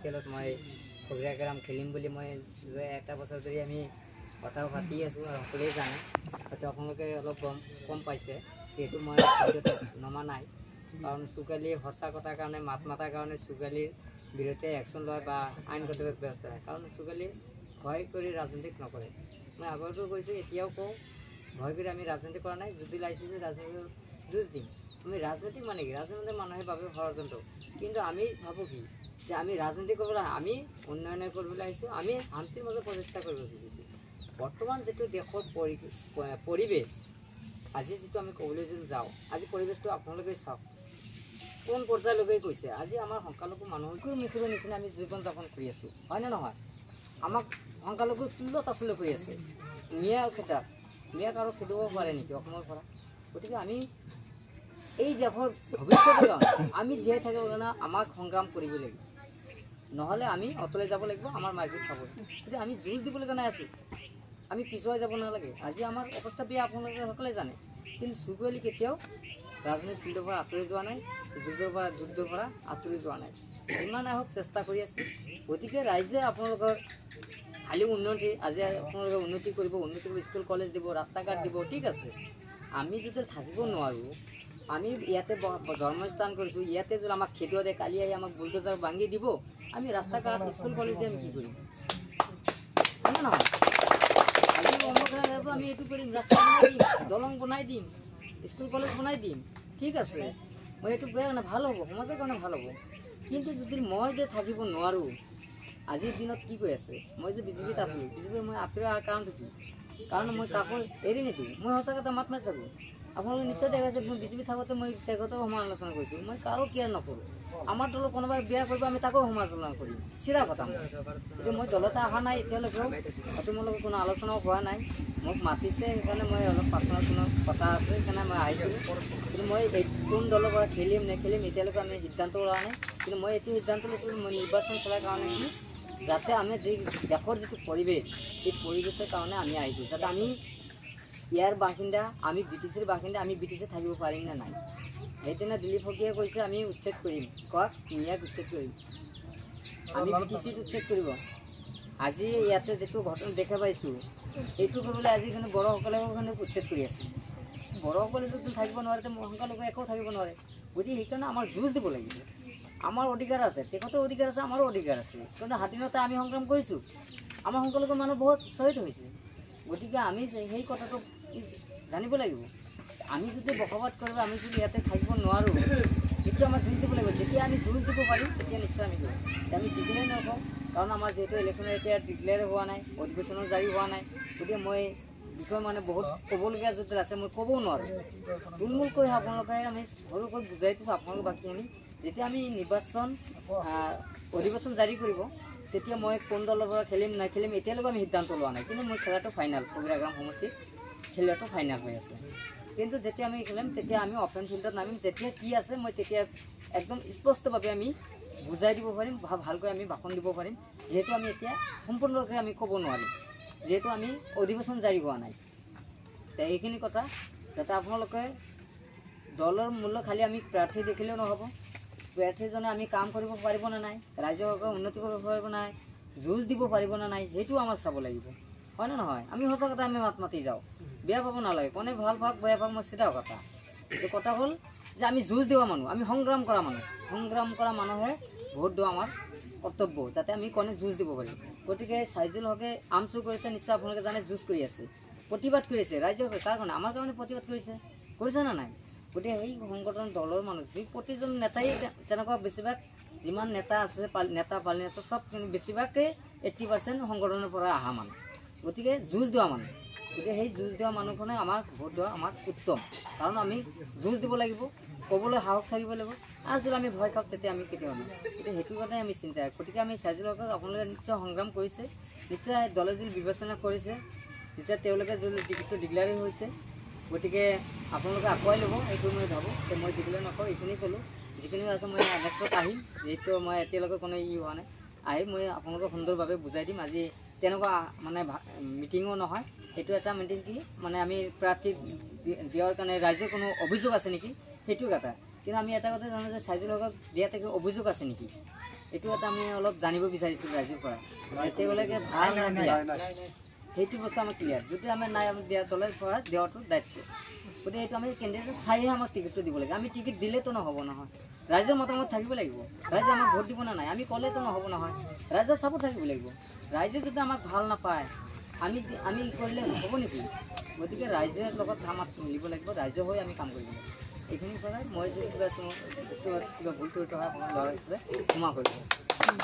খেলত মই সগ্ৰীয়া কেৰাম খেলিম বুলি মই এটা বছৰ ধৰি আমি কথা পাতি আছোঁ আৰু সকলোৱে জানে, হয়তো আপোনালোকে অলপ কম পাইছে, যিহেতু মই নমা নাই। কাৰণ চুকালীয়ে সঁচা কথাৰ কাৰণে মাত মাতাৰ কাৰণে চুকালীৰ বিৰুদ্ধে একশ্যন লয় বা আইনগত ব্যৱস্থা হয়। কাৰণ চুকালীয়ে ভয় কৰি ৰাজনীতি নকৰে। মই আগতো কৈছোঁ, এতিয়াও কওঁ, ভয় কৰি আমি ৰাজনীতি কৰা নাই। যদি লাইচেঞ্চ ৰাজনীতি যুঁজ দিম। আমি ৰাজনীতিক মানে কি, ৰাজনীতি মানুহে ভাবে ষড়যন্ত্ৰ, কিন্তু আমি ভাবোঁ কি যে আমি ৰাজনীতি কৰিবলৈ, আমি উন্নয়ন কৰিবলৈ আহিছোঁ, আমি শান্তিৰ মাজত প্ৰচেষ্টা কৰিব খুজিছোঁ। বৰ্তমান যিটো দেশৰ পৰিৱেশ, আজি যিটো আমি ক'বলৈ যদি যাওঁ, আজি পৰিৱেশটো আপোনালোকে চাওক কোন পৰ্যায়লৈকে গৈছে। আজি আমাৰ সংখ্যালঘু মানুহৰ মুখৰ নিচিনা আমি জীৱন যাপন কৰি আছোঁ, হয়নে নহয়? আমাক সংখ্যালঘু তুল্যত আচলতে কৰি আছে। মিয়াক আৰু খেদিব পাৰে নেকি অসমৰ পৰা? গতিকে আমি এই দেশৰ ভৱিষ্যতৰ কাৰণে আমি জীয়াই থাকিবৰ কাৰণে আমাক সংগ্ৰাম কৰিব লাগিব, নহ'লে আমি অতলে যাব লাগিব, আমাৰ মাৰপিট খাব। গতিকে আমি যুঁজ দিবলৈ কাৰণে আছোঁ, আমি পিছুৱাই যাব নালাগে। আজি আমাৰ অৱস্থা বেয়া, আপোনালোকে সকলোৱে জানে, কিন্তু চুকালী কেতিয়াও ৰাজনীতিৰ ফিল্ডৰ পৰা আঁতৰি যোৱা নাই, যুদ্ধৰ পৰা আঁতৰি যোৱা নাই। যিমান আহক চেষ্টা কৰি আছে। গতিকে ৰাইজে আপোনালোকৰ খালী উন্নতি, আজি আপোনালোকে উন্নতি কৰিব, স্কুল কলেজ দিব, ৰাস্তা ঘাট দিব, ঠিক আছে। আমি যদি থাকিব নোৱাৰোঁ, আমি ইয়াতে জন্মস্থান কৰিছোঁ, ইয়াতে যদি আমাক খেদুৱা দিয়ে, কালি আহি আমাক বুলডোজাৰ ভাঙি দিব, আমি ৰাস্তা ঘাট স্কুল কলেজ দি আমি কি কৰিম? হয় নে নহয়? আজি আমি এইটো কৰিম, ৰাস্তা বনাই দিম, দলং বনাই দিম, স্কুল কলেজ বনাই দিম, ঠিক আছে। মই এইটো বেয়া কাৰণে ভাল হ'ব, সমাজৰ কাৰণে ভাল হ'ব। কিন্তু যদি মই যে থাকিব নোৱাৰোঁ, আজিৰ দিনত কি কৈ আছে, মই যে বিজেপিত আছোঁ, বিজেপিৰ মই আঁতৰি অহাৰ কাৰণটো কি? কাৰণ মই কাকো এৰি নিদিওঁ, মই সঁচা কথা মাত মাতি থাকোঁ। আপোনালোকে নিশ্চয় দেখাইছে, মই বিজেপি থাকোঁতে মই তেখেতক সমালোচনা কৰিছোঁ, মই কাৰো কেয়াৰ নকৰোঁ। আমাৰ দলত কোনোবাই বেয়া কৰিব, আমি তাকো সমালোচনা কৰিম, চিৰা কথা। গতিকে মই দলতে অহা নাই এতিয়ালৈকেও, হয়তো মোৰ লগত কোনো আলোচনাও হোৱা নাই। মোক মাতিছে, সেইকাৰণে মই অলপ পাৰ্চনেল কোনো কথা আছে, সেইকাৰণে মই আহিছোঁ। কিন্তু মই কোন দলৰ পৰা খেলিম নেখেলিম এতিয়ালৈকে আমি সিদ্ধান্ত লোৱা নাই। কিন্তু মই এইটো সিদ্ধান্ত লৈছোঁ, মই নিৰ্বাচন কৰাৰ কাৰণে কি, যাতে আমি যি দেশৰ যিটো পৰিৱেশ, এই পৰিৱেশৰ কাৰণে আমি আহিছোঁ, যাতে আমি ইয়াৰ বাসিন্দা, আমি ব্ৰিটিছৰ বাসিন্দা, আমি ব্ৰিটিছে থাকিব পাৰিম নে নাই। সেইদিনা দিলীপ শকীয়ে কৈছে আমি উচ্ছেদ কৰিম, কওক মিয়াক উচ্ছেদ কৰিম, আমি ব্ৰিটিছক উচ্ছেদ কৰিব। আজি ইয়াতে যিটো ঘটনা দেখা পাইছোঁ, এইটো কৰিবলৈ আজি কিন্তু বড়োসকলেও উচ্ছেদ কৰি আছে। বড়োসকলে যদি থাকিব নোৱাৰে, সংখ্যালঘু একো থাকিব নোৱাৰে। গতিকে সেইকাৰণে আমাৰ যুঁজ দিব লাগিব। আমাৰ অধিকাৰ আছে, তেখেতৰ অধিকাৰ আছে, আমাৰো অধিকাৰ আছে। কিন্তু স্বাধীনতা আমি সংগ্ৰাম কৰিছোঁ, আমাৰ সংখ্যালঘু মানুহ বহুত শ্বহীদ হৈছে। গতিকে আমি সেই কথাটো জানিব লাগিব। আমি যদি বসবাস কৰিব, আমি যদি ইয়াতে থাকিব নোৱাৰোঁ, নিশ্চয় আমাৰ যুঁজ দিব লাগিব। যেতিয়া আমি যুঁজ দিব পাৰিম, তেতিয়া নিশ্চয় আমি কৰিম। আমি ডিক্লেয়াৰ নকওঁ, কাৰণ আমাৰ যিহেতু ইলেকশ্যনৰ এতিয়া ডিক্লেয়াৰ হোৱা নাই, অধিৱেশনো জাৰি হোৱা নাই। গতিকে মই বিষয়ে মানে বহুত ক'বলগীয়া যদি আছে, মই ক'বও নোৱাৰোঁ। থুলমূলকৈ আপোনালোকে আমি সৰুকৈ বুজাই দিছোঁ আপোনালোকে বাকীখিনি। যেতিয়া আমি নিৰ্বাচন অধিৱেশন জাৰি কৰিব, তেতিয়া মই কোন দলৰ পৰা খেলিম নেখেলিম এতিয়ালৈকে আমি সিদ্ধান্ত লোৱা নাই। কিন্তু মই খেলাটো ফাইনেল, সগ্ৰীয়া কেৰাম সমষ্টিত খেলাটো ফাইনেল হৈ আছে। কিন্তু যেতিয়া আমি খেলিম, তেতিয়া আমি অপেন ফিল্ডত নামিম। যেতিয়া কি আছে মই তেতিয়া একদম স্পষ্টভাৱে আমি বুজাই দিব পাৰিম, ভালকৈ আমি ভাষণ দিব পাৰিম। যিহেতু আমি এতিয়া সম্পূৰ্ণৰূপে আমি ক'ব নোৱাৰিম, যিহেতু আমি অধিৱেশন জাৰি হোৱা নাই। তে এইখিনি কথা যাতে আপোনালোকে দলৰ মূল্য খালী আমি প্ৰাৰ্থী দেখিলেও নহ'ব, প্ৰাৰ্থীজনে আমি কাম কৰিব পাৰিব নে নাই, ৰাইজক উন্নতি কৰিব পাৰিব নাই, যুঁজ দিব পাৰিব নে নাই, সেইটো আমাক চাব লাগিব, হয় নে নহয়? আমি সঁচা কথা আমি মাত মাতি যাওঁ, বেয়া পাব নালাগে। কোনে ভাল ভাগ বেয়া ভাগ মই চিধা কথা। এইটো কথা হ'ল যে আমি যুঁজ দিয়া মানুহ, আমি সংগ্ৰাম কৰা মানুহ, সংগ্ৰাম কৰা মানুহে ভোট দিয়া আমাৰ কৰ্তব্য, যাতে আমি কোনে যুঁজ দিব পাৰিম। গতিকে ছাইদুল হকে আমচুৰ কৰিছে, নিশ্চয় আপোনালোকে জানে, যুঁজ কৰি আছে, প্ৰতিবাদ কৰিছে। ৰাইজৰ কাৰ কাৰণে? আমাৰ কাৰণে প্ৰতিবাদ কৰিছে নে নাই? গতিকে সেই সংগঠন দলৰ মানুহ যি প্ৰতিজন নেতাই তেনেকুৱা বেছিভাগ যিমান নেতা আছে, নেতা পালি নেতা চব বেছিভাগেই 80% সংগঠনৰ পৰা অহা মানুহ। গতিকে যুঁজ দিয়া মানুহ, গতিকে সেই যুঁজ দিয়া মানুহখনে আমাক ভোট দিয়া আমাক উত্তম। কাৰণ আমি যুঁজ দিব লাগিব, ক'বলৈ সাহস থাকিব লাগিব। আৰু যদি আমি ভয় খাওঁ, তেতিয়া আমি কেতিয়াও নহয়। গতিকে সেইটো কাৰণে আমি চিন্তা। গতিকে আমি ছাইদুল হকক আপোনালোকে নিশ্চয় সংগ্ৰাম কৰিছে, নিশ্চয় দলে যদি বিবেচনা কৰিছে, নিশ্চয় তেওঁলোকে যদি টিকেটটো ডিক্লেয়াৰ হৈছে। গতিকে আপোনালোকে আগুৱাই ল'ব, এইটো মই ভাবোঁ। মই ডিক্লেয়াৰ নকৰোঁ, এইখিনি ক'লোঁ। যিখিনি আছে মই নেক্সটত আহিম, যিহেতু মই এতিয়ালৈকে কোনো হোৱা নাই। আহি মই আপোনালোকক সুন্দৰভাৱে বুজাই দিম। আজি তেনেকুৱা মানে মিটিঙো নহয়, এইটো এটা মিটিং কি মানে আমি প্ৰাৰ্থী দিয়াৰ কাৰণে ৰাইজৰ কোনো অভিযোগ আছে নেকি, সেইটো কথা। কিন্তু আমি এটা কথা জানো যে ছাইদুল হকক দিয়াতে অভিযোগ আছে নেকি, এইটো এটা আমি অলপ জানিব বিচাৰিছোঁ ৰাইজৰ পৰা তেওঁলোকে ভাল নাদিয়া সেইটো বস্তু আমাক ক্লিয়াৰ যদি আমাৰ নাই আমি দিয়া তলৰ পৰা দিয়াটো দায়িত্ব গতিকে এইটো আমি কেণ্ডিডেটে চাইহে আমাক টিকেটটো দিব লাগে আমি টিকেট দিলেতো নহ'ব নহয় ৰাইজৰ মতামত থাকিব লাগিব ৰাইজে আমাক ভোট দিব নে নাই আমি ক'লেতো নহ'ব নহয় ৰাইজৰ চাপৰ্ট থাকিব লাগিব ৰাইজে যদি আমাক ভাল নাপায় আমি কৰিলে হ'ব নেকি গতিকে ৰাইজৰ লগত আমাক মিলিব লাগিব ৰাইজৰ হৈ আমি কাম কৰিব লাগিব এইখিনিৰ পৰাই মই যদি কিবা ভুল কৰি থকা ল'ৰা হিচাপে ক্ষমা কৰিব